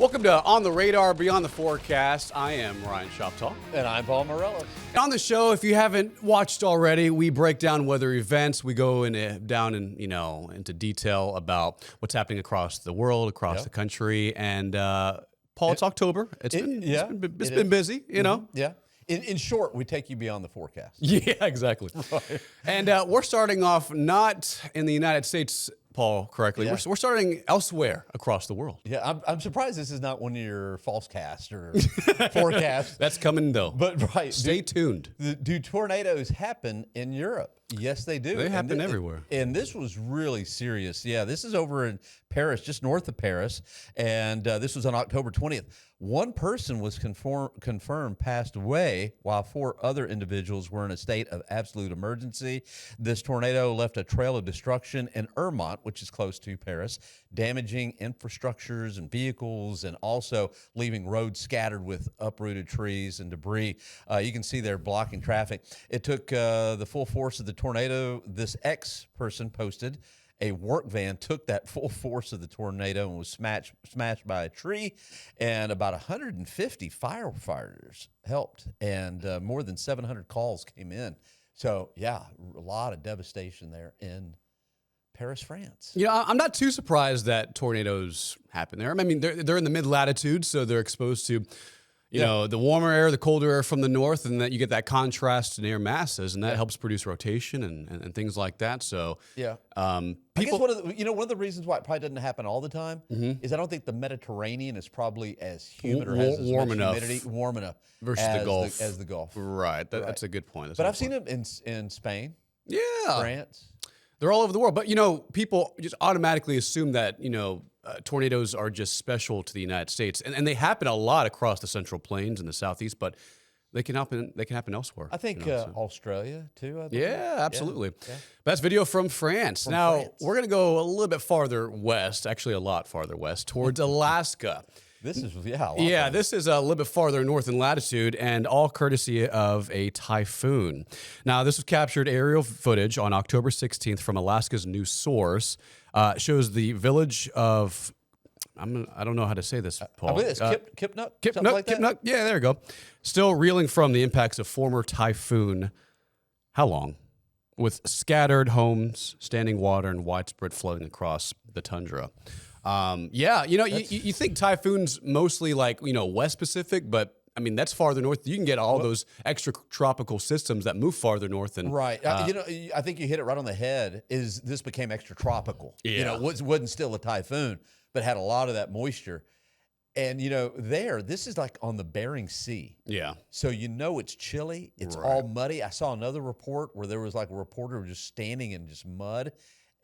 Welcome to On the Radar Beyond the Forecast. I am Ryan Shoptaugh. And I'm Paul Mireles. On the show, if you haven't watched already, we break down weather events. We go into detail about what's happening across the world, across the country. And Paul, it's October. It's been busy, you know. Yeah. In short, we take you beyond the forecast. Yeah, exactly. And we're starting off not in the United States, Paul, correctly. Yeah. We're starting elsewhere across the world. Yeah, I'm surprised this is not one of your false casts or forecasts. That's coming, though. But stay tuned. Do tornadoes happen in Europe? Yes, they do. They happen everywhere. And this was really serious. Yeah, this is over in Paris, just north of Paris. And this was on October 20th. One person was confirmed passed away, while 4 other individuals were in a state of absolute emergency. This tornado left a trail of destruction in Ermont, which is close to Paris, damaging infrastructures and vehicles, and also leaving roads scattered with uprooted trees and debris. You can see they're blocking traffic. It took the full force of the tornado. This ex-person posted a work van took that full force of the tornado and was smashed by a tree, and about 150 firefighters helped, and more than 700 calls came in. So, yeah, a lot of devastation there in Paris, France. You know, I'm not too surprised that tornadoes happen there. I mean, they're in the mid-latitudes, so they're exposed to, you know, the warmer air, the colder air from the north, and that you get that contrast in air masses, and that helps produce rotation and things like that. So, I guess one of the reasons why it probably doesn't happen all the time is I don't think the Mediterranean is probably as humid or has as warm much enough humidity, warm enough versus the Gulf. as the Gulf. Right. That's a good point. But I've seen them in Spain, France. They're all over the world. But, you know, people just automatically assume that, you know, tornadoes are just special to the United States. And they happen a lot across the Central Plains and the Southeast, but they can happen elsewhere. I think Australia, too. Yeah, absolutely. Yeah. That's video from France. Now, we're going to go a little bit farther west, actually a lot farther west, towards Alaska. This is, this is a little bit farther north in latitude, and all courtesy of a typhoon. Now, this was captured aerial footage on October 16th from Alaska's news source. Shows the village of, I don't know how to say this, Paul. I believe it's Kipnuk. Yeah, there you go. Still reeling from the impacts of former typhoon. How long? With scattered homes, standing water, and widespread flooding across the tundra. You think typhoons mostly like, you know, West Pacific, but I mean, that's farther north. You can get all those extra tropical systems that move farther north. And I think you hit it right on the head. This became extra tropical? Yeah. You know, it wasn't still a typhoon, but had a lot of that moisture. And, you know, this is like on the Bering Sea. Yeah. So, you know, it's chilly. It's all muddy. I saw another report where there was like a reporter just standing in just mud.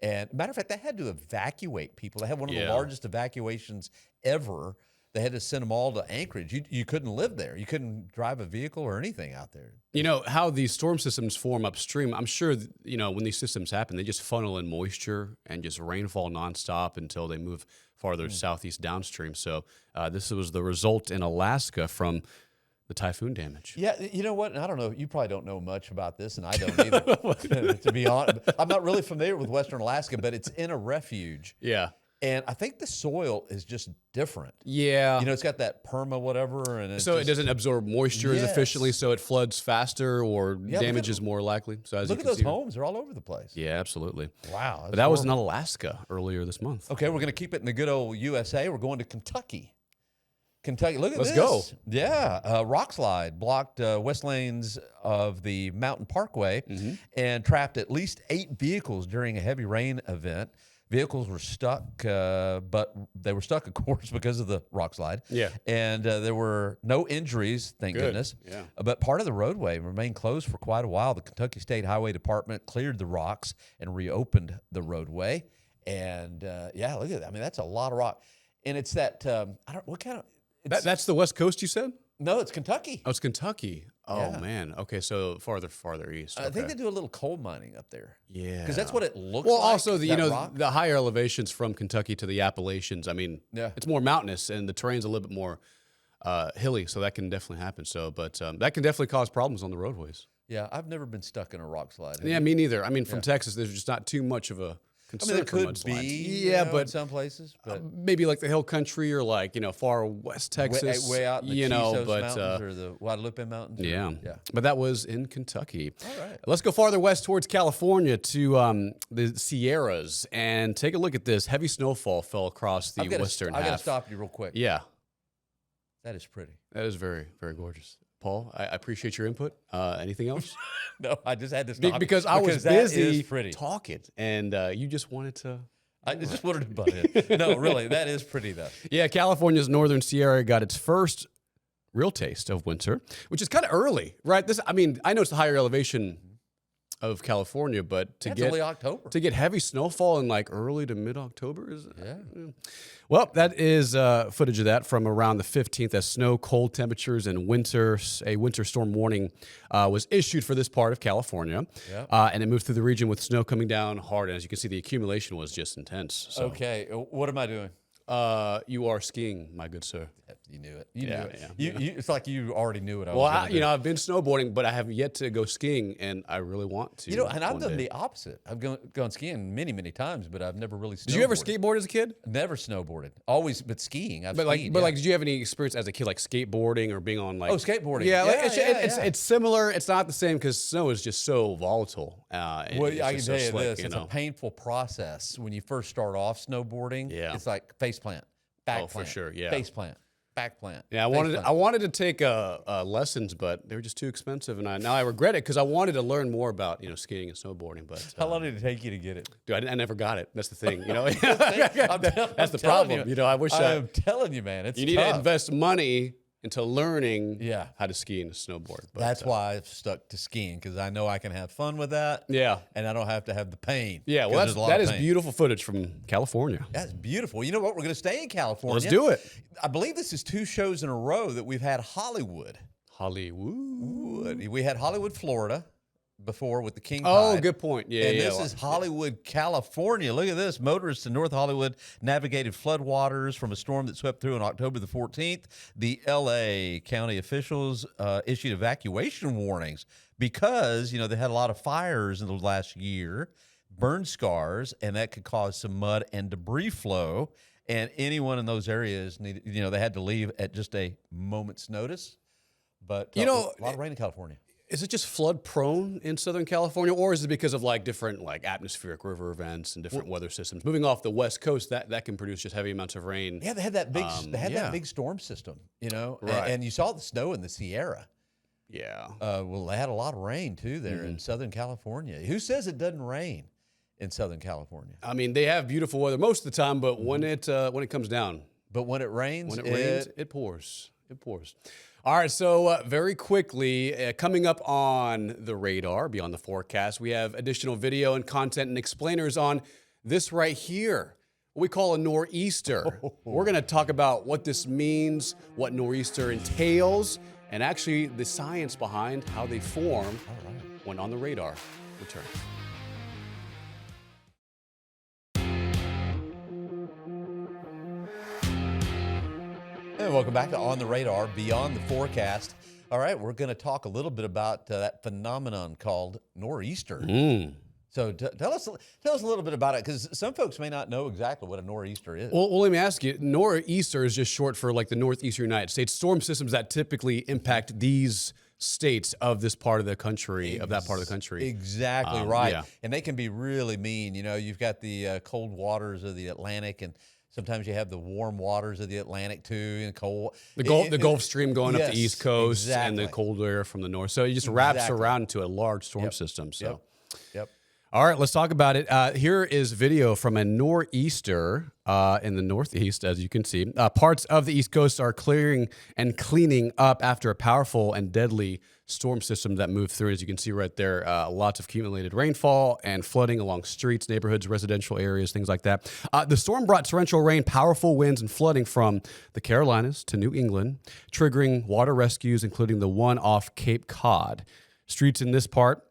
And matter of fact, they had to evacuate people. They had one of the largest evacuations ever. They had to send them all to Anchorage. You couldn't live there. You couldn't drive a vehicle or anything out there. You know, how these storm systems form upstream, I'm sure, you know, when these systems happen, they just funnel in moisture and just rainfall nonstop until they move farther southeast downstream. So this was the result in Alaska from the typhoon damage. Yeah, you know what? And I don't know. You probably don't know much about this, and I don't either. To be honest, I'm not really familiar with Western Alaska, but it's in a refuge. Yeah. And I think the soil is just different. Yeah. You know, it's got that perma whatever. And it doesn't absorb moisture as efficiently, so it floods faster or damage is more likely. So look at those homes. They're all over the place. Yeah, absolutely. Wow. But that was in Alaska earlier this month. Okay, we're going to keep it in the good old USA. We're going to Kentucky. Look at this. Let's go. Yeah. Rockslide blocked west lanes of the Mountain Parkway and trapped at least 8 vehicles during a heavy rain event. Vehicles were stuck, but they were stuck, of course, because of the rockslide. Yeah. And there were no injuries, thank goodness. Yeah. But part of the roadway remained closed for quite a while. The Kentucky State Highway Department cleared the rocks and reopened the roadway. And, look at that. I mean, that's a lot of rock. And it's that, what kind of... That's the West Coast, you said? No, it's Kentucky. Oh, it's Kentucky. Oh, man. Okay, so farther east. I think they do a little coal mining up there. Yeah. Because that's what it looks like. Well, also, rock. the higher elevations from Kentucky to the Appalachians, I mean, it's more mountainous, and the terrain's a little bit more hilly, so that can definitely happen. So, but that can definitely cause problems on the roadways. Yeah, I've never been stuck in a rock slide. Yeah, me neither. I mean, from Texas, there's just not too much of a concern there for could mudslides. be, Yeah, in but some places, but maybe like the hill country or like, far west Texas. way out in the you know, Chisos but Mountains or the Guadalupe Mountains. yeah. Yeah. But that was in Kentucky. All right. Let's go farther west towards California to the Sierras and take a look at this. Heavy snowfall fell across the western half. I got to stop you real quick. Yeah. That is pretty. That is very, very gorgeous. Paul, I appreciate your input. Anything else? No, I just had to stop because I was that busy is pretty. talking, and you just wanted to. I just wanted to butt in. No, really, that is pretty though. Yeah, California's northern Sierra got its first real taste of winter, which is kind of early, right? I know it's the higher elevation of California, but That's only October. to get heavy snowfall in like early to mid-October is Yeah. Well, that is footage of that from around the 15th as snow, cold temperatures, and a winter storm warning was issued for this part of California. Yep. And it moved through the region with snow coming down hard. And as you can see, the accumulation was just intense. So, Okay, what am I doing? you are skiing, my good sir. You knew it. You Yeah, knew it. yeah. It's like you already knew what I was Well, going to do. I've been snowboarding, but I have yet to go skiing, and I really want to. And I've one done day. the opposite. I've gone skiing many, many times, but I've never really snowboarded. Did you ever skateboard as a kid? Never snowboarded. Always, but skiing. I've But skied, like, did you have any experience as a kid, like skateboarding or being on like? Oh, skateboarding. Yeah, like, Yeah, it's similar. It's not the same because snow is just so volatile. Well, it's I can just tell so you slick, this: it's a painful process when you first start off snowboarding. Yeah. It's like face plant, back Oh, for plant, sure, yeah. face plant, back plant. Yeah, I wanted to take lessons, but they were just too expensive, and now I regret it because I wanted to learn more about skating and snowboarding. But How long did it take you to get it? dude, I never got it. That's the thing, That's the problem. I wish I'm telling you, man, it's you need tough. to invest money into learning Yeah. how to ski and snowboard. But, That's why I've stuck to skiing because I know I can have fun with that. Yeah. And I don't have to have the pain. Yeah, 'cause well, there's a lot that of is pain. beautiful footage from California. That's beautiful. You know what? We're going to stay in California. Let's do it. I believe this is 2 shows in a row that we've had Hollywood. Hollywood. We had Hollywood, Florida before with the King Oh, Tide. good point. Yeah, And yeah. this is Hollywood, California. Look at this. Motorists in North Hollywood navigated floodwaters from a storm that swept through on October the 14th. The L.A. County officials issued evacuation warnings because, they had a lot of fires in the last year, burn scars, and that could cause some mud and debris flow. And anyone in those areas needed, they had to leave at just a moment's notice. But a lot of rain in California. Is it just flood prone in Southern California, or is it because of like different like atmospheric river events and different weather systems? Moving off the West Coast, that can produce just heavy amounts of rain. Yeah, they had that big that big storm system, Right. and you saw the snow in the Sierra. Yeah. Well, they had a lot of rain too there in Southern California. Who says it doesn't rain in Southern California? I mean, they have beautiful weather most of the time, but when it comes down, But when it rains, it pours. It pours. All right, so very quickly, coming up on the radar, beyond the forecast, we have additional video and content and explainers on this right here, what we call a nor'easter. We're going to talk about what this means, what nor'easter entails, and actually the science behind how they form when on the radar returns. And welcome back to On the Radar, Beyond the Forecast. All right, we're going to talk a little bit about that phenomenon called nor'easter. So tell us a little bit about it, because some folks may not know exactly what a nor'easter is. Well, let me ask you, nor'easter is just short for like the northeastern United States, storm systems that typically impact these states of this part of the country, of that part of the country. Exactly right. Yeah. And they can be really mean. You've got the cold waters of the Atlantic, and sometimes you have the warm waters of the Atlantic too, and cold. The Gulf Stream going up Yes, the East Coast exactly. and the cold air from the north. So it just wraps Exactly. around into a large storm system. So. Yep. All right, let's talk about it. Here is video from a nor'easter in the northeast, as you can see. Parts of the East Coast are clearing and cleaning up after a powerful and deadly storm system that moved through. As you can see right there, lots of accumulated rainfall and flooding along streets, neighborhoods, residential areas, things like that. The storm brought torrential rain, powerful winds, and flooding from the Carolinas to New England, triggering water rescues, including the one off Cape Cod. Streets in this part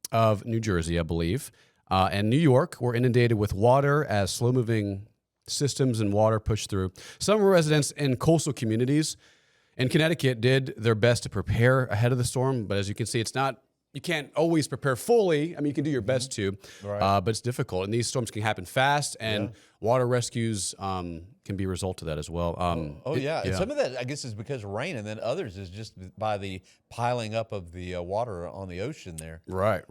of New Jersey, I believe, and New York were inundated with water as slow-moving systems and water pushed through. Some residents in coastal communities in Connecticut did their best to prepare ahead of the storm, but as you can see, it's not, you can't always prepare fully. I mean, you can do your best to, Right. but it's difficult. And these storms can happen fast, and water rescues can be a result of that as well. And some of that, I guess, is because of rain, and then others is just by the piling up of the water on the ocean there. Right.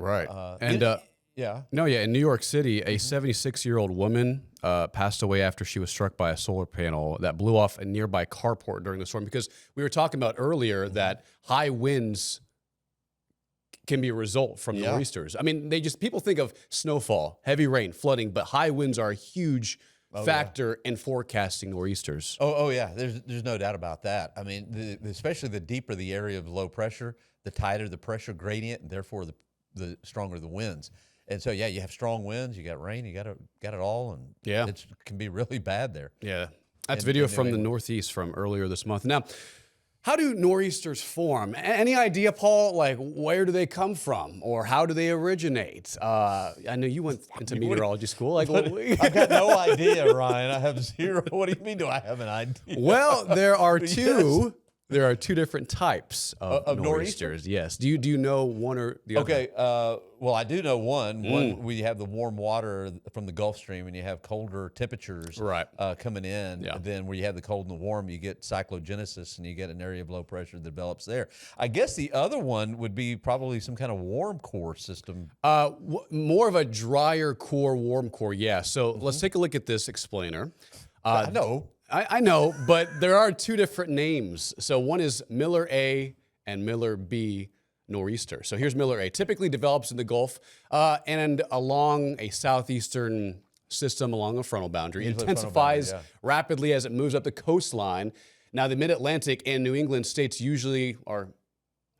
Yeah. In New York City, a 76-year-old woman passed away after she was struck by a solar panel that blew off a nearby carport during the storm. Because we were talking about earlier that high winds can be a result from nor'easters. I mean, people think of snowfall, heavy rain, flooding, but high winds are a huge factor in forecasting nor'easters. Oh yeah. There's no doubt about that. I mean, especially the deeper the area of low pressure, the tighter the pressure gradient, and therefore the stronger the winds. And so, you have strong winds, you got rain, you got it all, and it can be really bad there. Yeah, that's video from the Northeast from earlier this month. Now, how do nor'easters form? Any idea, Paul? Like, where do they come from, or how do they originate? I know you went into meteorology school. Like, I've got no idea, Ryan. I have zero. What do you mean? Do I have an idea? Well, there are two. There are two different types of nor'easters. Yes. Do you know one or the other? Okay. Well, I do know one. One, we have the warm water from the Gulf Stream, and you have colder temperatures coming in. Yeah. Then where you have the cold and the warm, you get cyclogenesis, and you get an area of low pressure that develops there. I guess the other one would be probably some kind of warm core system. More of a drier core, warm core. Yeah. So let's take a look at this explainer. I know. I know, but there are two different names. So one is Miller A and Miller B nor'easter. So here's Miller A. Typically develops in the Gulf and along a southeastern system along a frontal boundary. It intensifies rapidly as it moves up the coastline. Now, the mid-Atlantic and New England states usually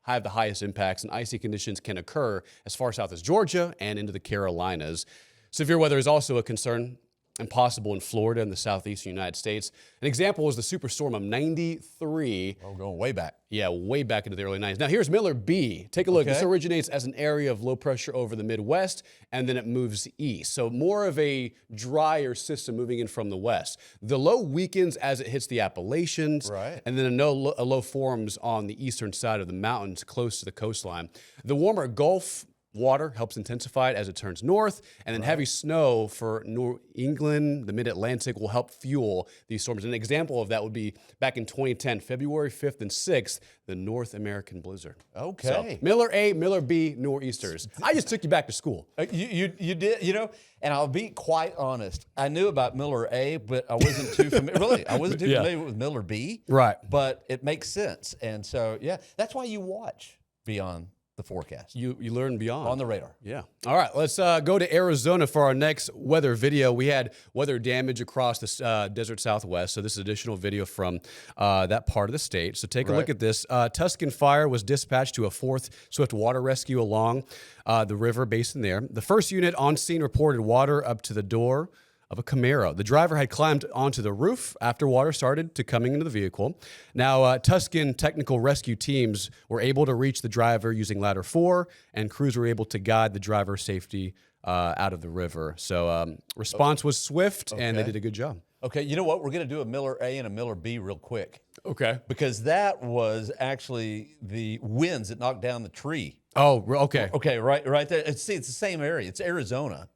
have the highest impacts, and icy conditions can occur as far south as Georgia and into the Carolinas. Severe weather is also a concern and possible in Florida and the southeastern United States. An example was the superstorm of 93. Oh, going way back. Yeah, way back into the early 90s. Now, here's Miller B. Take a look. This originates as an area of low pressure over the Midwest, and then it moves east. So more of a drier system moving in from the west. The low weakens as it hits the Appalachians, and then a low forms on the eastern side of the mountains close to the coastline. The warmer Gulf water helps intensify it as it turns north, and then heavy snow for New England, the mid-Atlantic, will help fuel these storms. An example of that would be back in 2010, February 5th and 6th, the North American blizzard. Okay. So, Miller A, Miller B, nor'easters. I just took you back to school. You did, and I'll be quite honest. I knew about Miller A, but I wasn't too familiar. Really, I wasn't too familiar with Miller B. Right. But it makes sense. And so, that's why you watch Beyond the Forecast. You learn beyond. On the radar. Yeah. All right, let's go to Arizona for our next weather video. We had weather damage across the desert Southwest, so this is additional video from that part of the state. So take a look at this. Tuscan Fire was dispatched to a 4th Swift water rescue along the river basin there. The first unit on scene reported water up to the door of a Camaro. The driver had climbed onto the roof after water started to coming into the vehicle. Now, Tuscan technical rescue teams were able to reach the driver using ladder 4, and crews were able to guide the driver safety out of the river. So response was swift, and they did a good job. Okay, you know what? We're going to do a Miller A and a Miller B real quick. Okay. Because that was actually the winds that knocked down the tree. Oh, okay. Okay, right there. It's the same area. It's Arizona.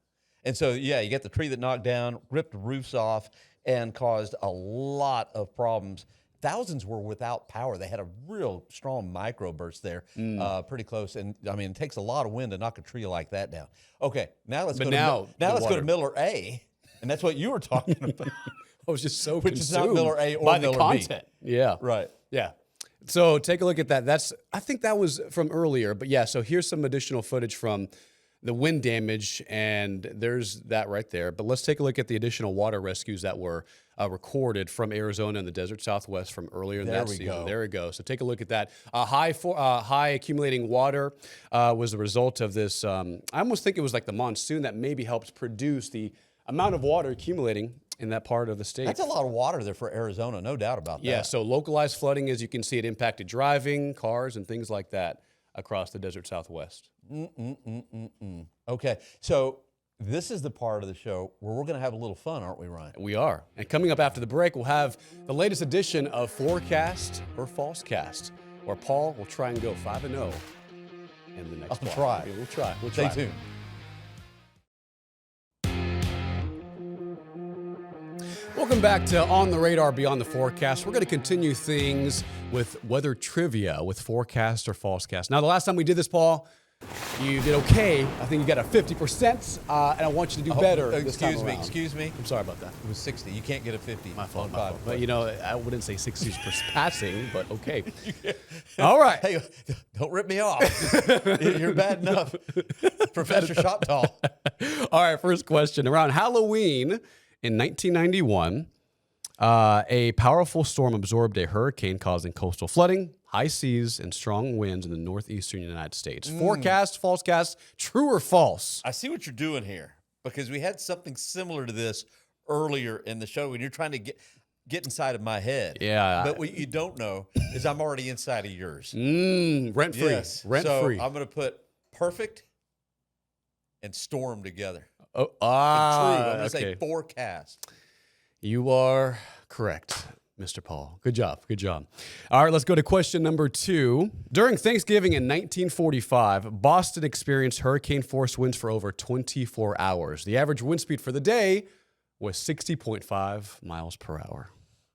And so, you get the tree that knocked down, ripped roofs off, and caused a lot of problems. Thousands were without power. They had a real strong microburst there, pretty close. And, I mean, it takes a lot of wind to knock a tree like that down. Okay, now let's go to Miller A, and that's what you were talking about. I was just so Which consumed is not Miller A or by Miller the content. B. Yeah. Right. Yeah. So take a look at that. I think that was from earlier, but so here's some additional footage from the wind damage, and there's that right there. But let's take a look at the additional water rescues that were recorded from Arizona and the desert Southwest from earlier in that season. There we go. So take a look at that. High accumulating water was the result of this. I almost think it was like the monsoon that maybe helped produce the amount of water accumulating in that part of the state. That's a lot of water there for Arizona, no doubt about that. Yeah, so localized flooding, as you can see, it impacted driving, cars, and things like that across the desert Southwest. Okay, so this is the part of the show where we're going to have a little fun, aren't we, Ryan? We are. And coming up after the break, we'll have the latest edition of Forecast or Falsecast, where Paul will try and go 5-0 in the next I'll block. try. Okay, we'll try. We'll Stay try. tuned. Welcome back to On the Radar Beyond the Forecast. We're going to continue things with weather trivia with forecast or falsecast. Now, the last time we did this, Paul, you did okay. I think you got a 50%, and I want you to do better this time around. Excuse me. I'm sorry about that. It was 60. You can't get a 50. My fault. on five. But, you know, I wouldn't say 60s per passing, but okay. All right. Hey, don't rip me off. You're bad enough. Professor Shoptaugh. All right, first question. Around Halloween in 1991, a powerful storm absorbed a hurricane causing coastal flooding, high seas, and strong winds in the northeastern United States. Forecast, falsecast, true or false? I see what you're doing here because we had something similar to this earlier in the show when you're trying to get inside of my head. Yeah. But what you don't know is I'm already inside of yours. Rent free. Yes. Rent so free. I'm going to put perfect and storm together. Oh, True. I'm going to okay. say forecast. You are correct, Mr. Paul. Good job. Good job. All right, let's go to question number 2. During Thanksgiving in 1945, Boston experienced hurricane-force winds for over 24 hours. The average wind speed for the day was 60.5 miles per hour.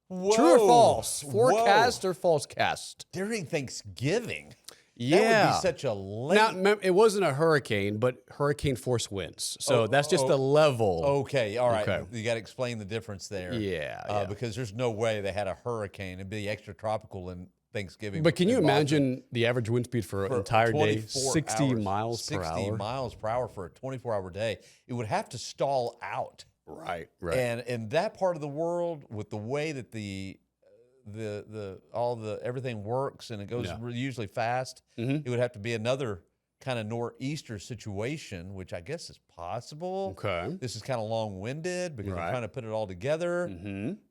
Whoa. True or false? Forecast Whoa. or falsecast? During Thanksgiving? Yeah. That would be such a late... Now, it wasn't a hurricane, but hurricane-force winds. So that's just the level. Okay, all right. Okay. You got to explain the difference there. Yeah. Because there's no way they had a hurricane. It'd be extra tropical in Thanksgiving. But can you in Boston. imagine the average wind speed for an entire day? 60 miles per hour. 60 miles per hour for a 24-hour day. It would have to stall out. Right, right. And in that part of the world, with the way that everything works and it goes usually fast, it would have to be another kind of nor'easter situation, which I guess is possible. Okay. This is kind of long-winded because I'm trying to put it all together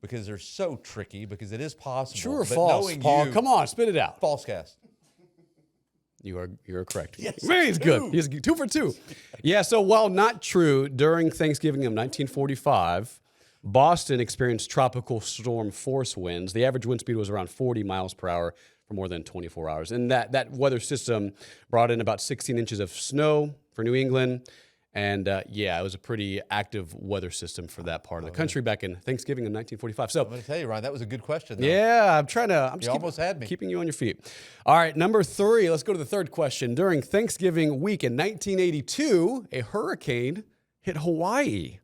because they're so tricky because it is possible. True or But false, knowing Paul? you- Come on, spit it out. False cast. You're correct. Yes, Man, he's good. He's 2 for 2. Yeah, so while not true, during Thanksgiving of 1945, Boston experienced tropical storm force winds. The average wind speed was around 40 miles per hour for more than 24 hours. And that weather system brought in about 16 inches of snow for New England. And it was a pretty active weather system for that part of the country back in Thanksgiving of 1945. So I'm going to tell you, Ryan, that was a good question. Though. yeah, I'm just almost had me. keeping you on your feet. All right, number 3. Let's go to the third question. During Thanksgiving week in 1982, a hurricane hit Hawaii.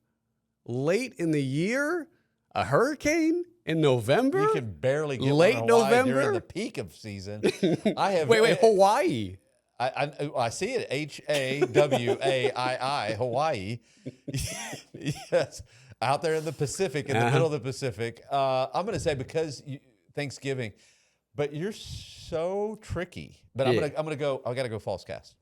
Late in the year, a hurricane in November? You can barely get late one in Hawaii November during the peak of season. I have Wait, Hawaii. I see it. Hawaii, Hawaii. Yes, out there in the Pacific, in the middle of the Pacific. I'm going to say because Thanksgiving, but you're so tricky. But I'm gonna go. I got to go false cast.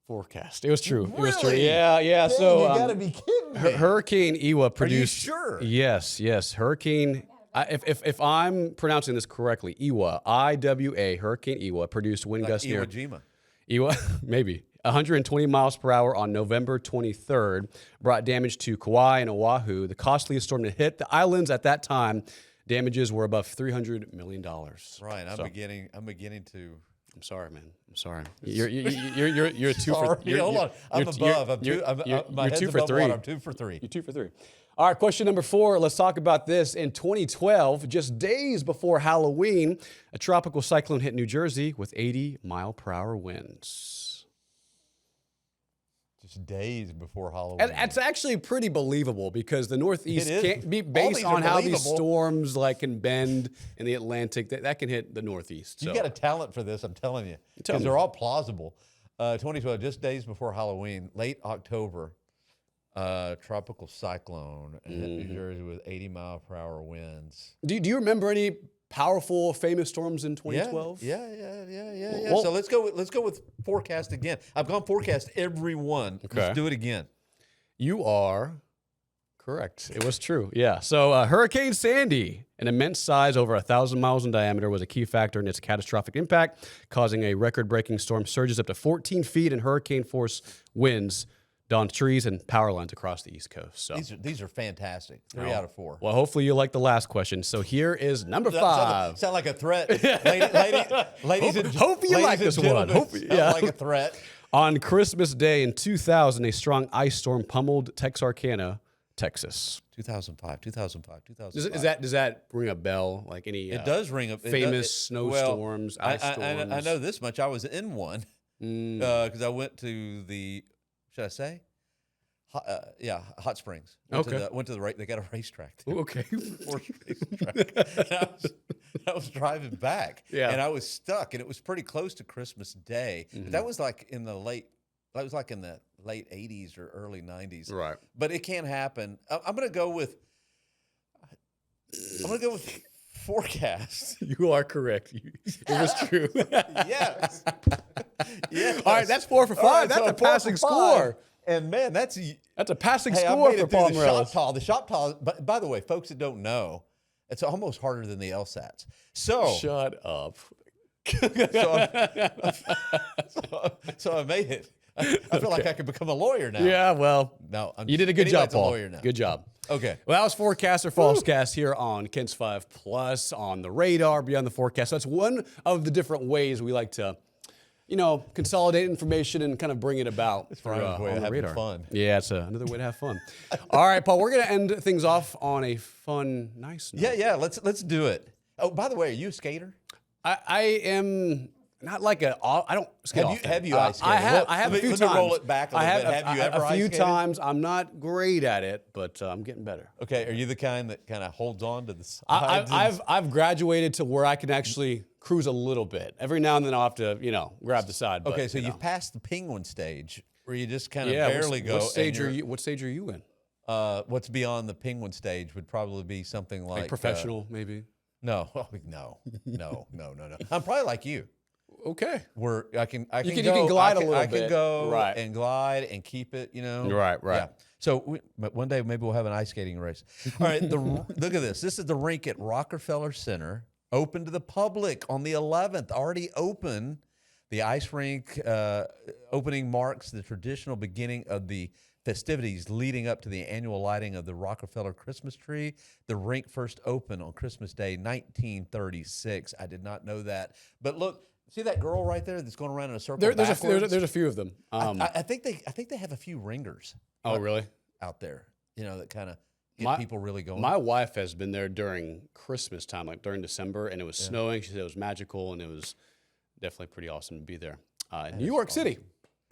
Forecast. It was true. Really? It was true. Yeah. Dang, So you got to be kidding me. Hurricane Iwa produced. Are you sure? Yes. Hurricane. If I'm pronouncing this correctly, Iwa, I-W-A, Hurricane Iwa produced wind gusts near Iwo Jima. Iwa, maybe 120 miles per hour on November 23rd, brought damage to Kauai and Oahu, the costliest storm to hit the islands at that time. Damages were above $300 million. Right. I'm beginning to. I'm sorry, man. I'm sorry. You're 2 for. Sorry, hold on. I'm above. My head's 2 for above 3. water. I'm 2 for 3. You're 2 for 3. All right, question number 4. Let's talk about this. In 2012, just days before Halloween, a tropical cyclone hit New Jersey with 80-mile-per-hour winds. Just days before Halloween. And it's actually pretty believable because the Northeast It is. can't be All based these on are how these believable. storms can bend in the Atlantic. That can hit the Northeast. You So. got a talent for this, I'm telling you. Tell Because me. they're all plausible. 2012, just days before Halloween, late October, tropical cyclone hit New Jersey with 80-mile-per-hour winds. Do you remember any powerful, famous storms in 2012? Yeah. Well- So let's go with forecast again. I've gone forecast every one. Okay. Let's do it again. You are correct. It was true. Yeah. So Hurricane Sandy, an immense size over 1,000 miles in diameter, was a key factor in its catastrophic impact, causing a record-breaking storm surges up to 14 feet and hurricane-force winds down trees and power lines across the East Coast. So These are fantastic. 3 out of 4. well, hopefully you like the last question. So here is number 5. Sound like a threat. Ladies and Hope you like this one. Sound like a threat. On Christmas Day in 2000, a strong ice storm pummeled Texarkana, Texas. 2005. Does that ring a bell? Like any? It does ring a famous snowstorms, ice storms. I know this much. I was in one because I went to the. Should I say? Hot Springs. Went to the they got a racetrack there. Okay. Horse racetrack. I was driving back, and I was stuck, and it was pretty close to Christmas Day. But that was like in the late 80s or early 90s. Right. But it can't happen. I'm going to go with forecast. You are correct. It was true. Yes. Yes. All right, that's 4 for 5. Right, that's so a passing score. And man, that's a passing I score made for it through Paul the Mireles. Shoptaugh. The Shoptaugh, by the way, folks that don't know, it's almost harder than the LSATs. So shut up. So I made it. I feel like I could become a lawyer now. Yeah, well, no, you did a good job, Paul. A lawyer now. Good job. Okay. Well, that was Forecast or Falsecast here on Ken's 5 Plus on the radar beyond the forecast. So that's one of the different ways we like to, consolidate information and kind of bring it about through, way on of the having radar. fun. Yeah, it's another way to have fun. All right, Paul, we're going to end things off on a fun, nice note. Yeah. Let's do it. Oh, by the way, are you a skater? I am not like I don't skate often. Have you ice skated? I have a few times. Let me roll it back a little bit. Have you ever a few ice skated? times. I'm not great at it, but I'm getting better. Okay, are you the kind that kind of holds on to the sides? I've graduated to where I can actually cruise a little bit. Every now and then I'll have to, grab the side. Okay, but, so you've passed the penguin stage where you just kind of barely go. What stage are you in? What's beyond the penguin stage would probably be something like professional, maybe. No. I'm probably like you. Okay. Where I can you can glide a little bit. I can go right. and glide and keep it, Right. Yeah. So one day maybe we'll have an ice skating race. All right. Look at this. This is the rink at Rockefeller Center, open to the public on the 11th. Already open. The ice rink opening marks the traditional beginning of the festivities leading up to the annual lighting of the Rockefeller Christmas tree. The rink first opened on Christmas Day, 1936. I did not know that. But look, see that girl right there that's going around in a circle There's backwards? a few of them. I think they have a few ringers. Oh, really? Out there, that kind of get people really going. My wife has been there during Christmas time, like during December, and it was snowing. She said it was magical, and it was definitely pretty awesome to be there. New York City.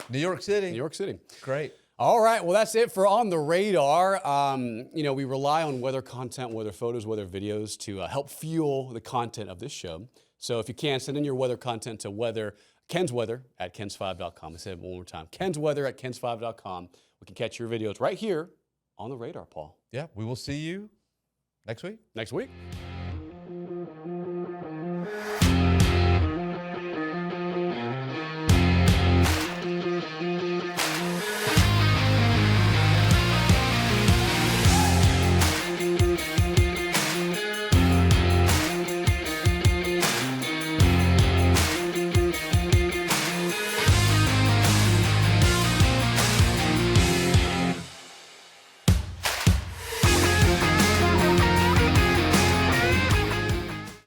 New York City. New York City. Great. All right, well, that's it for On the Radar. We rely on weather content, weather photos, weather videos to help fuel the content of this show. So if you can, send in your weather content to kensweather@kens5.com. I said it one more time, kensweather@kens5.com. We can catch your videos right here on the radar, Paul. Yeah, we will see you next week. Next week.